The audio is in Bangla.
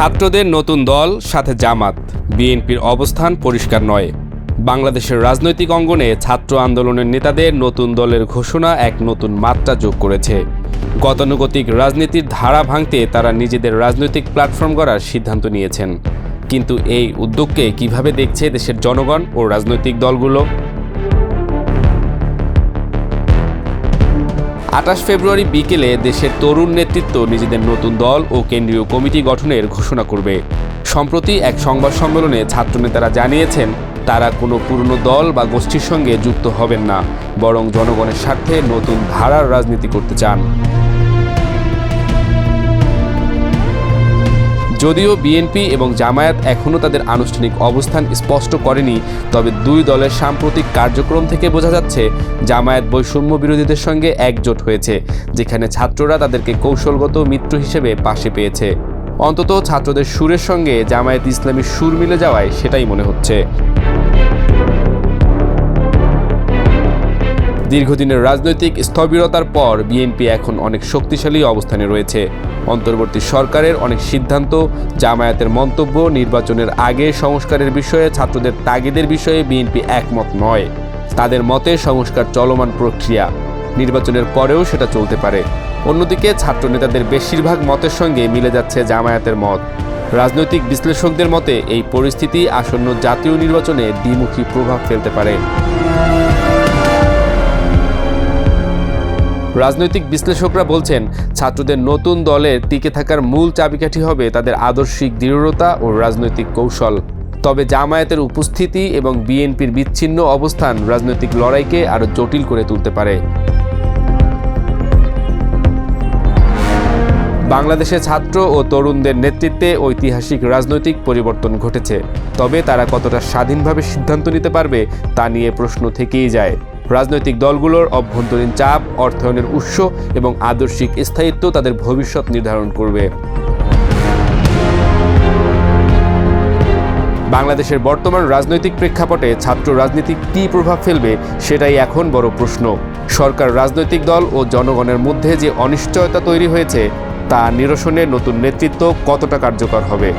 ছাত্রদের নতুন দল সাথে জামাত, বিএনপির অবস্থান পরিষ্কার নয়। বাংলাদেশের রাজনৈতিক অঙ্গনে ছাত্র আন্দোলনের নেতাদের নতুন দলের ঘোষণা এক নতুন মাত্রা যোগ করেছে। গতানুগতিক রাজনীতির ধারা ভাঙতে তারা নিজেদের রাজনৈতিক প্ল্যাটফর্ম গড়ার সিদ্ধান্ত নিয়েছেন। কিন্তু এই উদ্যোগকে কিভাবে দেখছে দেশের জনগণ ও রাজনৈতিক দলগুলো? ২৮ ফেব্রুয়ারি বিকেলে দেশের তরুণ নেতৃত্ব নিজেদের নতুন দল ও কেন্দ্রীয় কমিটি গঠনের ঘোষণা করবে। সম্প্রতি এক সংবাদ সম্মেলনে ছাত্রনেতারা জানিয়েছেন, তারা কোনো পুরনো দল বা গোষ্ঠীর সঙ্গে যুক্ত হবেন না, বরং জনগণের স্বার্থে নতুন ধারার রাজনীতি করতে চান। যদিও বিএনপি এবং জামায়াত এখনও তাদের আনুষ্ঠানিক অবস্থান স্পষ্ট করেনি, তবে দুই দলের সাম্প্রতিক কার্যক্রম থেকে বোঝা যাচ্ছে জামায়াত বৈষম্য বিরোধীদের সঙ্গে একজোট হয়েছে, যেখানে ছাত্ররা তাদেরকে কৌশলগত মিত্র হিসেবে পাশে পেয়েছে। অন্তত ছাত্রদের সুরের সঙ্গে জামায়াত ইসলামীর সুর মিলে যাওয়ায় সেটাই মনে হচ্ছে। দীর্ঘদিনের রাজনৈতিক স্থবিরতার পর বিএনপি এখন অনেক শক্তিশালী অবস্থানে রয়েছে। অন্তর্বর্তী সরকারের অনেক সিদ্ধান্ত, জামায়াতের মন্তব্য, নির্বাচনের আগে সংস্কারের বিষয়ে ছাত্রদের তাগিদের বিষয়ে বিএনপি একমত নয়। তাদের মতে সংস্কার চলমান প্রক্রিয়া, নির্বাচনের পরেও সেটা চলতে পারে। অন্যদিকে ছাত্র নেতাদের বেশিরভাগ মতের সঙ্গে মিলে যাচ্ছে জামায়াতের মত। রাজনৈতিক বিশ্লেষকদের মতে এই পরিস্থিতি আসন্ন জাতীয় নির্বাচনে দ্বিমুখী প্রভাব ফেলতে পারে। রাজনৈতিক বিশ্লেষকরা বলছেন, ছাত্রদের নতুন দলের টিকে থাকার মূল চাবিকাঠি হবে তাদের আদর্শিক দৃঢ়তা ও রাজনৈতিক কৌশল। তবে জামায়াতের উপস্থিতি এবং বিএনপির বিচ্ছিন্ন অবস্থান রাজনৈতিক লড়াইকে আরও জটিল করে তুলতে পারে। বাংলাদেশে ছাত্র ও তরুণদের নেতৃত্বে ঐতিহাসিক রাজনৈতিক পরিবর্তন ঘটেছে, তবে তারা কতটা স্বাধীনভাবে সিদ্ধান্ত নিতে পারবে তা নিয়ে প্রশ্ন থেকেই যায়। রাজনৈতিক দলগুলোর অভ্যন্তরীণ চাপ, অর্থায়নের উৎস এবং আদর্শিক স্থায়িত্ব তাদের ভবিষ্যৎ নির্ধারণ করবে। বাংলাদেশের বর্তমান রাজনৈতিক প্রেক্ষাপটে ছাত্র রাজনীতি কী প্রভাব ফেলবে সেটাই এখন বড় প্রশ্ন। সরকার, রাজনৈতিক দল ও জনগণের মধ্যে যে অনিশ্চয়তা তৈরি হয়েছে তা নিরসনে নতুন নেতৃত্ব কতটা কার্যকর হবে।